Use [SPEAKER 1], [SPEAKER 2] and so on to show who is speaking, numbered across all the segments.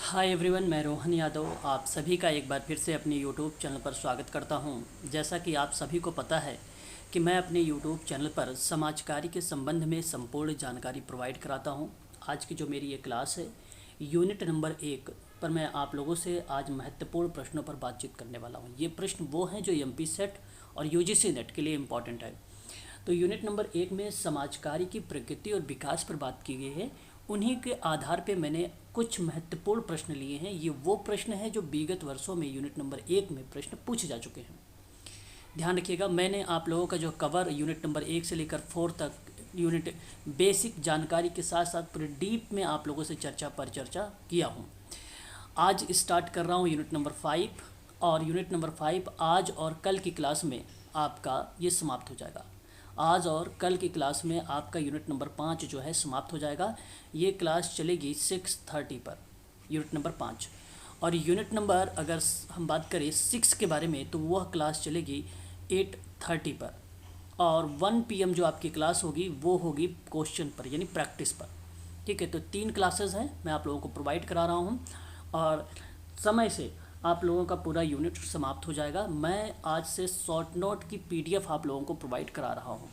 [SPEAKER 1] Hi everyone, मैं रोहन यादव आप सभी का एक बार फिर से अपने यूट्यूब चैनल पर स्वागत करता हूं। जैसा कि आप सभी को पता है कि मैं अपने यूट्यूब चैनल पर समाजकारी के संबंध में संपूर्ण जानकारी प्रोवाइड कराता हूं। आज की जो मेरी ये क्लास है यूनिट नंबर 1 पर मैं आप लोगों से आज महत्वपूर्ण प्रश्नों पर बातचीत करने वाला हूँ। ये प्रश्न वो हैं जो एमपी सेट और यूजीसी नेट के लिए इम्पॉर्टेंट है। तो यूनिट नंबर 1 में समाजकारी की प्रकृति और विकास पर बात की गई है। उन्हीं के आधार पे मैंने कुछ महत्वपूर्ण प्रश्न लिए हैं। ये वो प्रश्न हैं जो विगत वर्षों में यूनिट नंबर 1 में प्रश्न पूछे जा चुके हैं। ध्यान रखिएगा, मैंने आप लोगों का जो कवर यूनिट नंबर 1 से लेकर 4 तक यूनिट बेसिक जानकारी के साथ साथ पूरे डीप में आप लोगों से चर्चा किया हूँ। आज स्टार्ट कर रहा हूँ यूनिट नंबर 5 और यूनिट नंबर 5 आज और कल की क्लास में आपका ये समाप्त हो जाएगा। आज और कल की क्लास में आपका यूनिट नंबर 5 जो है समाप्त हो जाएगा। ये क्लास चलेगी 6:30 पर, यूनिट नंबर 5। और यूनिट नंबर अगर हम बात करें 6 के बारे में तो वह क्लास चलेगी 8:30 पर। और 1 PM जो आपकी क्लास होगी वो होगी क्वेश्चन पर यानी प्रैक्टिस पर। ठीक है, तो 3 क्लासेस हैं मैं आप लोगों को प्रोवाइड करा रहा हूँ और समय से आप लोगों का पूरा यूनिट समाप्त हो जाएगा। मैं आज से शॉर्ट नोट की PDF आप लोगों को प्रोवाइड करा रहा हूँ।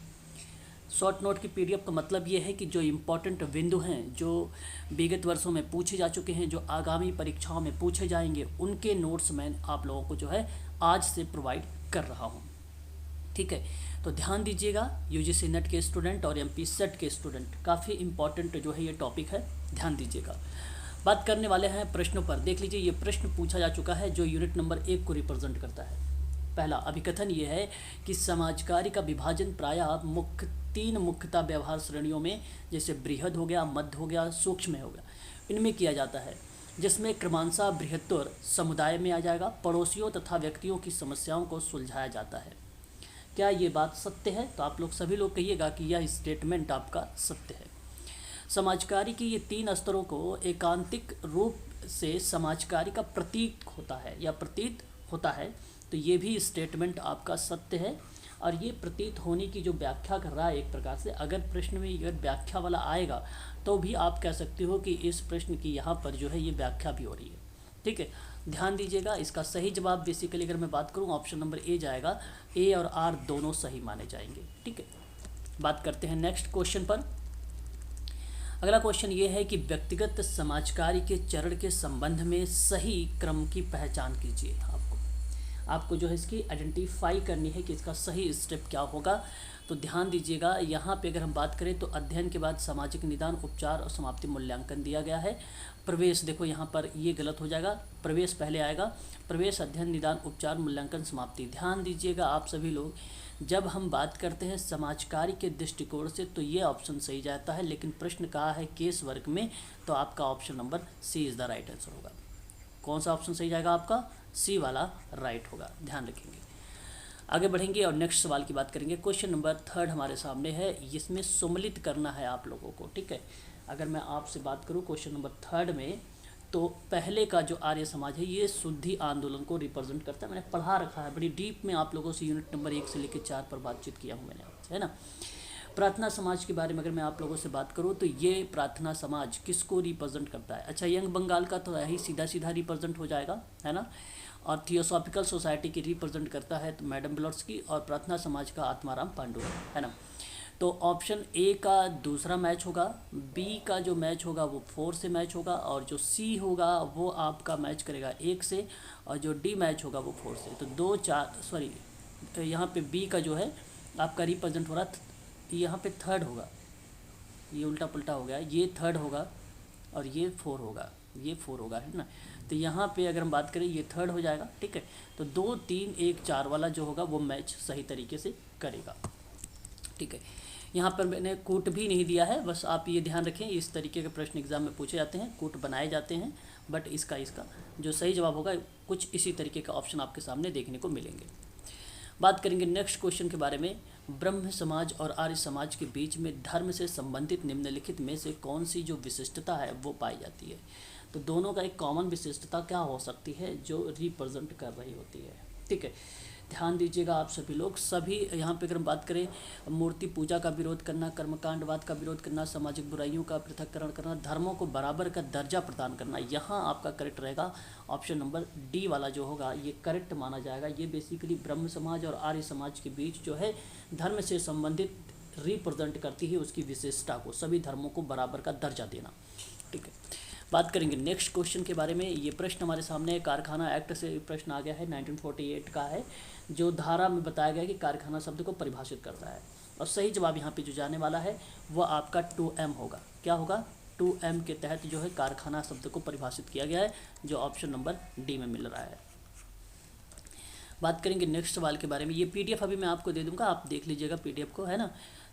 [SPEAKER 1] शॉर्ट नोट की PDF का मतलब ये है कि जो इम्पोर्टेंट बिंदु हैं, जो विगत वर्षों में पूछे जा चुके हैं, जो आगामी परीक्षाओं में पूछे जाएंगे, उनके नोट्स मैं आप लोगों को जो है आज से प्रोवाइड कर रहा हूँ। ठीक है, तो ध्यान दीजिएगा, यूजीसी नेट के स्टूडेंट और एमपी सेट के स्टूडेंट, काफ़ी इम्पॉर्टेंट जो है ये टॉपिक है, ध्यान दीजिएगा। बात करने वाले हैं प्रश्नों पर। देख लीजिए, ये प्रश्न पूछा जा चुका है जो यूनिट नंबर 1 को रिप्रेजेंट करता है। पहला अभिकथन ये है कि समाजकारी का विभाजन प्रायः तीन मुख्यतः व्यवहार श्रेणियों में, जैसे बृहद हो गया, मध्य हो गया, सूक्ष्म हो गया, इनमें किया जाता है, जिसमें क्रमशः बृहत्तर समुदाय में आ जाएगा, पड़ोसियों तथा व्यक्तियों की समस्याओं को सुलझाया जाता है। क्या ये बात सत्य है? तो आप लोग सभी लोग कहिएगा कि यह स्टेटमेंट आपका सत्य है। समाजकारी की ये 3 स्तरों को एकांतिक रूप से समाजकारी का प्रतीक होता है या प्रतीत होता है, तो ये भी स्टेटमेंट आपका सत्य है। और ये प्रतीत होने की जो व्याख्या कर रहा है, एक प्रकार से अगर प्रश्न में अगर व्याख्या वाला आएगा तो भी आप कह सकते हो कि इस प्रश्न की यहाँ पर जो है ये व्याख्या भी हो रही है। ठीक है, ध्यान दीजिएगा। इसका सही जवाब बेसिकली अगर मैं बात करूँ ऑप्शन नंबर ए जाएगा। ए और आर दोनों सही माने जाएंगे। ठीक है, बात करते हैं नेक्स्ट क्वेश्चन पर। अगला क्वेश्चन ये है कि व्यक्तिगत समाजकारी के चरण के संबंध में सही क्रम की पहचान कीजिए। आपको जो है इसकी आइडेंटिफाई करनी है कि इसका सही स्टेप क्या होगा। तो ध्यान दीजिएगा, यहाँ पे अगर हम बात करें तो अध्ययन के बाद सामाजिक निदान, उपचार और समाप्ति मूल्यांकन दिया गया है। प्रवेश, देखो यहाँ पर ये गलत हो जाएगा, प्रवेश पहले आएगा। प्रवेश, अध्ययन, निदान, उपचार, मूल्यांकन, समाप्ति। ध्यान दीजिएगा आप सभी लोग, जब हम बात करते हैं समाजकारी के दृष्टिकोण से तो ये ऑप्शन सही जाता है, लेकिन प्रश्न कहा है केस वर्ग में, तो आपका option number C is the right answer होगा। कौन सा ऑप्शन सही जाएगा? आपका सी वाला राइट होगा, ध्यान रखेंगे। आगे बढ़ेंगे और नेक्स्ट सवाल की बात करेंगे। क्वेश्चन नंबर 3 हमारे सामने है, इसमें सम्मिलित करना है आप लोगों को। ठीक है, अगर मैं आपसे बात करूं क्वेश्चन नंबर 3 में, तो पहले का जो आर्य समाज है ये शुद्धि आंदोलन को रिप्रेजेंट करता है। मैंने पढ़ा रखा है, बड़ी डीप में आप लोगों से यूनिट नंबर 1 से लेकर 4 पर बातचीत किया हूँ मैंने आपसे, है ना। प्रार्थना समाज के बारे में अगर मैं आप लोगों से बात करूं तो ये प्रार्थना समाज किसको रिप्रेजेंट करता है? अच्छा, यंग बंगाल का तो यही सीधा सीधा रिप्रेजेंट हो जाएगा, है ना। और थियोसॉफिकल सोसाइटी की रिप्रेजेंट करता है तो मैडम ब्लॉट्सकी, और प्रार्थना समाज का आत्माराम पांडु है ना। तो ऑप्शन ए का दूसरा मैच होगा, बी का जो मैच होगा वो 4 से मैच होगा, और जो सी होगा वो आपका मैच करेगा 1 से, और जो डी मैच होगा वो 4 से। तो 2 4 सॉरी, यहाँ पे बी का जो है आपका रिप्रेजेंट हो रहा है, यहाँ पे 3rd होगा, ये उल्टा पुल्टा हो गया, ये 3rd होगा और ये 4 होगा, ये 4 होगा, है ना। तो यहाँ पे अगर हम बात करें ये 3rd हो जाएगा। ठीक है, तो 2 3 1 4 वाला जो होगा वो मैच सही तरीके से करेगा। ठीक है, यहाँ पर मैंने कूट भी नहीं दिया है, बस आप ये ध्यान रखें, इस तरीके के प्रश्न एग्जाम में पूछे जाते हैं, कूट बनाए जाते हैं, बट इसका जो सही जवाब होगा कुछ इसी तरीके का ऑप्शन आपके सामने देखने को मिलेंगे। बात करेंगे नेक्स्ट क्वेश्चन के बारे में। ब्रह्म समाज और आर्य समाज के बीच में धर्म से संबंधित निम्नलिखित में से कौन सी जो विशिष्टता है वो पाई जाती है? तो दोनों का एक कॉमन विशिष्टता क्या हो सकती है जो रिप्रेजेंट कर रही होती है? ठीक है, ध्यान दीजिएगा आप सभी लोग। सभी यहाँ पे अगर हम बात करें, मूर्ति पूजा का विरोध करना, कर्मकांडवाद का विरोध करना, सामाजिक बुराइयों का पृथक्करण करना, धर्मों को बराबर का दर्जा प्रदान करना, यहाँ आपका करेक्ट रहेगा ऑप्शन नंबर डी वाला जो होगा ये करेक्ट माना जाएगा। ये बेसिकली ब्रह्म समाज और आर्य समाज के बीच जो है धर्म से संबंधित रिप्रेजेंट करती है उसकी विशेषता को, सभी धर्मों को बराबर का दर्जा देना। ठीक है, बात करेंगे नेक्स्ट क्वेश्चन के बारे में। ये प्रश्न हमारे सामने कारखाना एक्ट से प्रश्न आ गया है, 1948 का है, जो धारा में बताया गया है कि कारखाना शब्द को परिभाषित करता है। और सही जवाब यहाँ पे जो जाने वाला है वह आपका 2M होगा। क्या होगा? 2M के तहत जो है कारखाना शब्द को परिभाषित किया गया है, जो ऑप्शन नंबर डी में मिल रहा है। बात करेंगे नेक्स्ट सवाल के बारे में। ये PDF अभी मैं आपको दे दूंगा, आप देख लीजिएगा PDF को, है ना।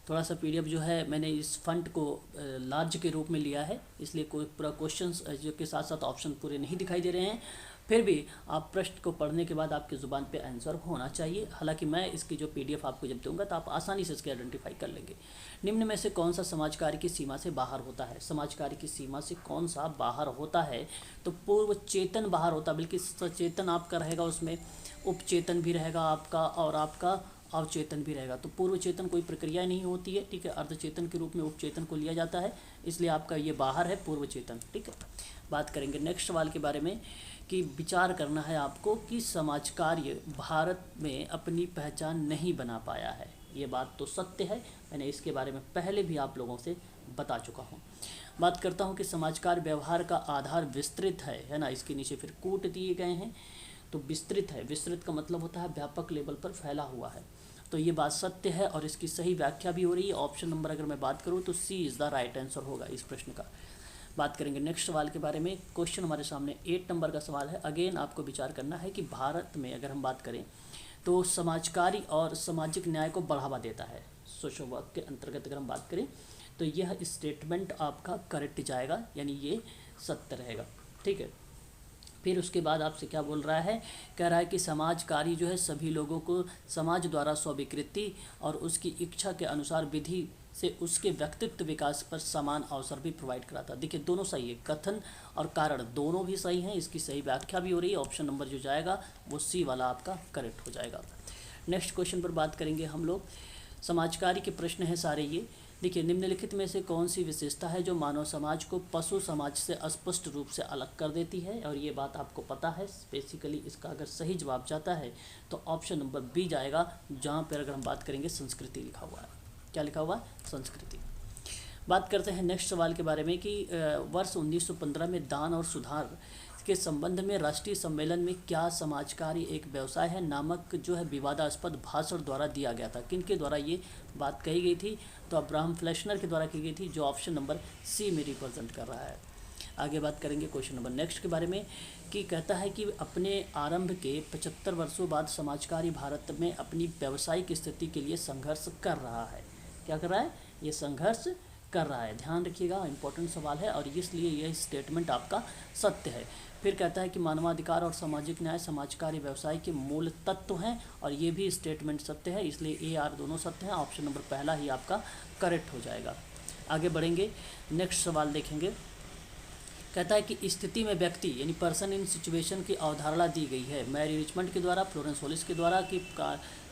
[SPEAKER 1] थोड़ा सा PDF जो है मैंने इस फंट को लार्ज के रूप में लिया है, इसलिए कोई पूरा क्वेश्चंस जो के साथ साथ ऑप्शन पूरे नहीं दिखाई दे रहे हैं। फिर भी आप प्रश्न को पढ़ने के बाद आपकी ज़ुबान पे आंसर होना चाहिए। हालांकि मैं इसकी जो PDF आपको जब दूंगा तो आप आसानी से इसके आइडेंटिफाई कर लेंगे। निम्न में से कौन सा समाज कार्य की सीमा से बाहर होता है? समाज कार्य की सीमा से कौन सा बाहर होता है? तो पूर्व चेतन बाहर होता है, बल्कि सचेतन आपका रहेगा, उसमें उपचेतन भी रहेगा आपका और आपका अवचेतन भी रहेगा। तो पूर्व चेतन कोई प्रक्रिया नहीं होती है, ठीक है। अर्धचेतन के रूप में उपचेतन को लिया जाता है, इसलिए आपका ये बाहर है पूर्व चेतन, ठीक है। बात करेंगे नेक्स्ट सवाल के बारे में कि विचार करना है आपको कि समाज कार्य भारत में अपनी पहचान नहीं बना पाया है। ये बात तो सत्य है, मैंने इसके बारे में पहले भी आप लोगों से बता चुका हूँ। बात करता हूँ कि समाज कार्य व्यवहार का आधार विस्तृत है ना। इसके नीचे फिर कूट दिए गए हैं, तो विस्तृत है, विस्तृत का मतलब होता है व्यापक लेवल पर फैला हुआ है। तो ये बात सत्य है और इसकी सही व्याख्या भी हो रही है। ऑप्शन नंबर अगर मैं बात करूँ तो सी इज़ द राइट आंसर होगा इस प्रश्न का। बात करेंगे नेक्स्ट सवाल के बारे में। क्वेश्चन हमारे सामने 8 नंबर का सवाल है। अगेन आपको विचार करना है कि भारत में अगर हम बात करें तो समाजकारी और सामाजिक न्याय को बढ़ावा देता है। सोशल वर्क के अंतर्गत अगर हम बात करें तो यह स्टेटमेंट आपका करेक्ट जाएगा, यानी ये सत्य रहेगा, ठीक है। फिर उसके बाद आपसे क्या बोल रहा है, कह रहा है कि समाज कार्य जो है सभी लोगों को समाज द्वारा स्वीकृति और उसकी इच्छा के अनुसार विधि से उसके व्यक्तित्व विकास पर समान अवसर भी प्रोवाइड कराता है। देखिए दोनों सही है, कथन और कारण दोनों भी सही हैं, इसकी सही व्याख्या भी हो रही है। ऑप्शन नंबर जो जाएगा वो सी वाला आपका करेक्ट हो जाएगा। नेक्स्ट क्वेश्चन पर बात करेंगे हम लोग। समाज कार्य के प्रश्न हैं सारे ये। देखिए निम्नलिखित में से कौन सी विशेषता है जो मानव समाज को पशु समाज से स्पष्ट रूप से अलग कर देती है? और ये बात आपको पता है। बेसिकली इसका अगर सही जवाब जाता है तो ऑप्शन नंबर बी जाएगा, जहाँ पर अगर हम बात करेंगे संस्कृति लिखा हुआ है। क्या लिखा हुआ है? संस्कृति। बात करते हैं नेक्स्ट सवाल के बारे में कि वर्ष 1915 में दान और सुधार के संबंध में राष्ट्रीय सम्मेलन में क्या समाज कार्य एक व्यवसाय है नामक जो है विवादास्पद भाषण द्वारा दिया गया था। किनके द्वारा ये बात कही गई थी? तो अब्राहम फ्लेशनर के द्वारा की गई थी, जो ऑप्शन नंबर सी में रिप्रेजेंट कर रहा है। आगे बात करेंगे क्वेश्चन नंबर नेक्स्ट के बारे में कि कहता है कि अपने आरंभ के 75 वर्षों बाद समाज कार्य भारत में अपनी व्यावसायिक स्थिति के लिए संघर्ष कर रहा है। क्या कर रहा है? ये संघर्ष कर रहा है। ध्यान रखिएगा, इंपॉर्टेंट सवाल है और इसलिए यह स्टेटमेंट आपका सत्य है। फिर कहता है कि मानवाधिकार और सामाजिक न्याय समाज कार्य व्यवसाय के मूल तत्व हैं और ये भी स्टेटमेंट सत्य है, इसलिए ए आर दोनों सत्य हैं। ऑप्शन नंबर पहला ही आपका करेक्ट हो जाएगा। आगे बढ़ेंगे, नेक्स्ट सवाल देखेंगे। कहता है कि स्थिति में व्यक्ति यानी पर्सन इन सिचुएशन की अवधारणा दी गई है मैरी रिचमंड के द्वारा, फ्लोरेंस होलिस के द्वारा, कि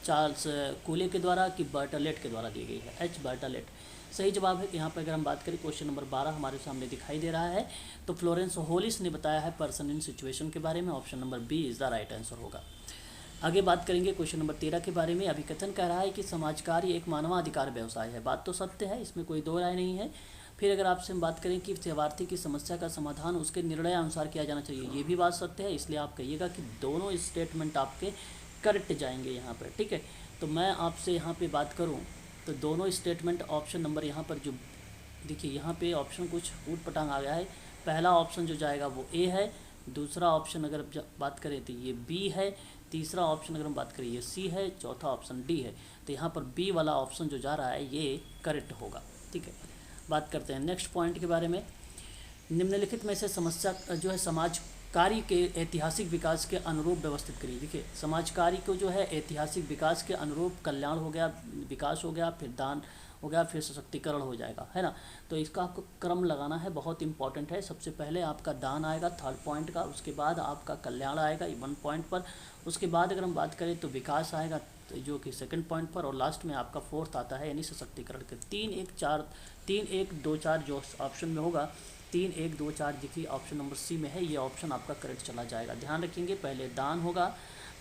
[SPEAKER 1] चार्ल्स कूले के द्वारा, कि बर्टलेट के द्वारा दी गई है। एच बर्टलेट सही जवाब है। यहाँ पर अगर हम बात करें क्वेश्चन नंबर 12 हमारे सामने दिखाई दे रहा है, तो फ्लोरेंस होलिस ने बताया है पर्सन इन सिचुएशन के बारे में। Option number B is the right answer होगा। आगे बात करेंगे क्वेश्चन नंबर 13 के बारे में। अभिकथन कह रहा है कि समाज कार्य एक मानवाधिकार व्यवसाय है। बात तो सत्य है, इसमें कोई दो राय नहीं है। फिर अगर आपसे हम बात करें कि सेवार्थी की समस्या का समाधान उसके निर्णय अनुसार किया जाना चाहिए, ये भी बात सत्य है, इसलिए आप कहिएगा कि दोनों स्टेटमेंट आपके करेक्ट जाएंगे यहाँ पर, ठीक है। तो मैं आपसे यहाँ पे बात करूँ तो दोनों स्टेटमेंट ऑप्शन नंबर यहाँ पर जो देखिए यहाँ पे ऑप्शन कुछ ऊट पटांग आ गया है। पहला ऑप्शन जो जाएगा वो ए है, दूसरा ऑप्शन अगर बात करें तो ये बी है, तीसरा ऑप्शन अगर हम बात करें ये सी है, चौथा ऑप्शन डी है। तो यहाँ पर बी वाला ऑप्शन जो जा रहा है ये करेक्ट होगा, ठीक है। बात करते हैं नेक्स्ट पॉइंट के बारे में। निम्नलिखित में से समस्या जो है समाज कार्य के ऐतिहासिक विकास के अनुरूप व्यवस्थित करिए। देखिए समाज कार्य को जो है ऐतिहासिक विकास के अनुरूप कल्याण हो गया, विकास हो गया, फिर दान हो गया, फिर सशक्तिकरण हो जाएगा, है ना। तो इसका आपको क्रम लगाना है, बहुत इंपॉर्टेंट है। सबसे पहले आपका दान आएगा 3rd पॉइंट का, उसके बाद आपका कल्याण आएगा 1 पॉइंट पर, उसके बाद अगर हम बात करें तो विकास आएगा जो कि 2nd पॉइंट पर, और लास्ट में आपका 4th आता है यानी सशक्तिकरण के 3 1 2 4 जो ऑप्शन में होगा 3 1 2 4 देखिए ऑप्शन नंबर सी में है, ये ऑप्शन आपका करेक्ट चला जाएगा। ध्यान रखेंगे, पहले दान होगा,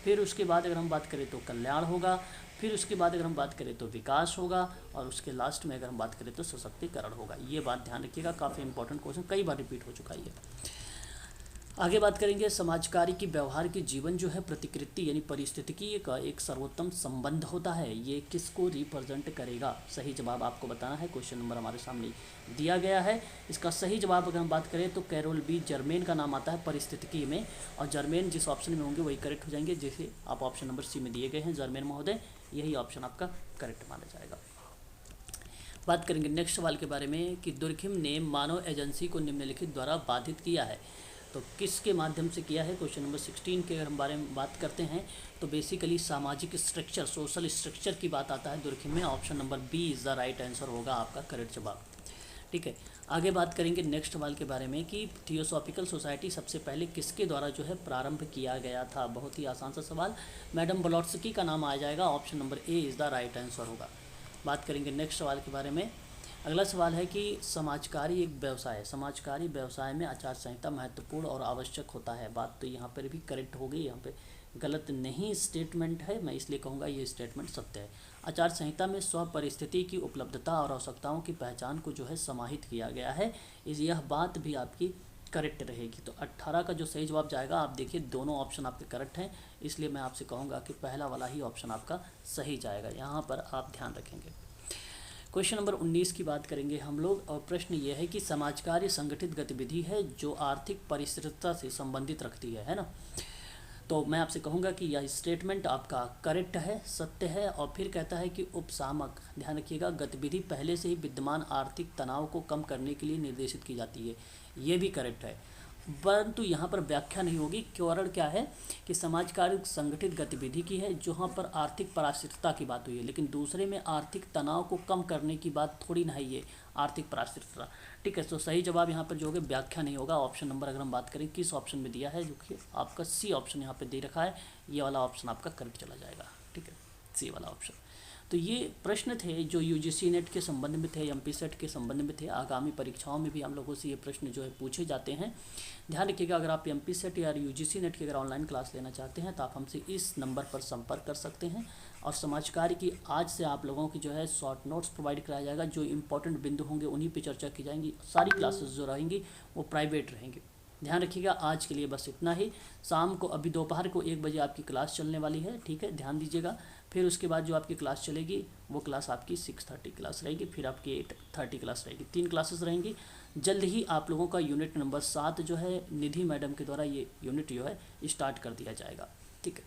[SPEAKER 1] फिर उसके बाद अगर हम बात करें तो कल्याण होगा, फिर उसके बाद अगर हम बात करें तो विकास होगा, और उसके लास्ट में अगर हम बात करें तो सशक्तिकरण होगा। ये बात ध्यान रखिएगा, काफ़ी इंपॉर्टेंट क्वेश्चन, कई बार रिपीट हो चुका है ये। आगे बात करेंगे, समाज कार्य की व्यवहार के जीवन जो है प्रतिकृति यानी परिस्थितिकी का एक सर्वोत्तम संबंध होता है, ये किसको रिप्रेजेंट करेगा? सही जवाब आपको बताना है। क्वेश्चन नंबर हमारे सामने दिया गया है, इसका सही जवाब अगर हम बात करें तो कैरोल बी जर्मेन का नाम आता है परिस्थितिकी में, और जर्मेन जिस ऑप्शन में होंगे वही करेक्ट हो जाएंगे, जैसे आप ऑप्शन नंबर सी में दिए गए हैं जर्मेन महोदय, यही ऑप्शन आपका करेक्ट माना जाएगा। बात करेंगे नेक्स्ट सवाल के बारे में कि दुर्खिम ने मानव एजेंसी को निम्नलिखित द्वारा बाधित किया है, तो किसके माध्यम से किया है? क्वेश्चन नंबर 16 के अगर हम बारे में बात करते हैं तो बेसिकली सामाजिक स्ट्रक्चर, सोशल स्ट्रक्चर की बात आता है दुर्खिम में। Option number B is the right answer होगा आपका करेक्ट जवाब। ठीक है, आगे बात करेंगे नेक्स्ट सवाल के बारे में कि थियोसॉफिकल सोसाइटी सबसे पहले किसके द्वारा जो है प्रारंभ किया गया था? बहुत ही आसान सा सवाल, मैडम ब्लॉट्स्की का नाम आ जाएगा, option number A is the right answer होगा। बात करेंगे नेक्स्ट सवाल के बारे में। अगला सवाल है कि समाजकारी एक व्यवसाय है, समाजकारी व्यवसाय में आचार संहिता महत्वपूर्ण और आवश्यक होता है। बात तो यहाँ पर भी करेक्ट हो गई, यहाँ पे गलत नहीं स्टेटमेंट है, मैं इसलिए कहूँगा ये स्टेटमेंट सत्य है। आचार संहिता में स्व परिस्थिति की उपलब्धता और आवश्यकताओं की पहचान को जो है समाहित किया गया है, यह बात भी आपकी करेक्ट रहेगी। तो 18 का जो सही जवाब जाएगा, आप देखिए दोनों ऑप्शन आपके करेक्ट हैं, इसलिए मैं आपसे कहूँगा कि पहला वाला ही ऑप्शन आपका सही जाएगा, यहाँ पर आप ध्यान रखेंगे। क्वेश्चन नंबर 19 की बात करेंगे हम लोग, और प्रश्न ये है कि समाज कार्य संगठित गतिविधि है जो आर्थिक परिस्थिरता से संबंधित रखती है ना। तो मैं आपसे कहूँगा कि यह स्टेटमेंट आपका करेक्ट है, सत्य है। और फिर कहता है कि उपसामक, ध्यान रखिएगा, गतिविधि पहले से ही विद्यमान आर्थिक तनाव को कम करने के लिए निर्देशित की जाती है, ये भी करेक्ट है, परंतु यहाँ पर व्याख्या नहीं होगी। कारण क्या है कि समाज कार्य संगठित गतिविधि की है जहाँ पर आर्थिक पराश्रितता की बात हुई है, लेकिन दूसरे में आर्थिक तनाव को कम करने की बात थोड़ी ना है ये आर्थिक पराश्रितता। ठीक है, तो सही जवाब यहाँ पर जो होगा व्याख्या नहीं होगा। ऑप्शन नंबर अगर हम बात करें किस ऑप्शन में दिया है, जो कि आपका सी ऑप्शन यहाँ पर दे रखा है, ये वाला ऑप्शन आपका करेक्ट चला जाएगा। ठीक है, सी वाला ऑप्शन। तो ये प्रश्न थे जो यूजीसी नेट के संबंध में थे, एमपी सेट के संबंध में थे। आगामी परीक्षाओं में भी हम लोगों से ये प्रश्न जो है पूछे जाते हैं। ध्यान रखिएगा, अगर आप एमपी सेट या यूजीसी नेट की अगर ऑनलाइन क्लास लेना चाहते हैं तो आप हमसे इस नंबर पर संपर्क कर सकते हैं। और समाज कार्य की आज से आप लोगों की जो है शॉर्ट नोट्स प्रोवाइड कराया जाएगा, जो इंपॉर्टेंट बिंदु होंगे उन्हीं पर चर्चा की जाएंगी। सारी क्लासेस जो रहेंगी वो प्राइवेट रहेंगी। ध्यान रखिएगा, आज के लिए बस इतना ही। शाम को अभी दोपहर को 1 बजे आपकी क्लास चलने वाली है, ठीक है, ध्यान दीजिएगा। फिर उसके बाद जो आपकी क्लास चलेगी वो क्लास आपकी 6:30 क्लास रहेगी, फिर आपकी 8:30 क्लास रहेगी, 3 क्लासेस रहेंगी। जल्द ही आप लोगों का यूनिट नंबर 7 जो है निधि मैडम के द्वारा ये यूनिट जो है स्टार्ट कर दिया जाएगा। ठीक है।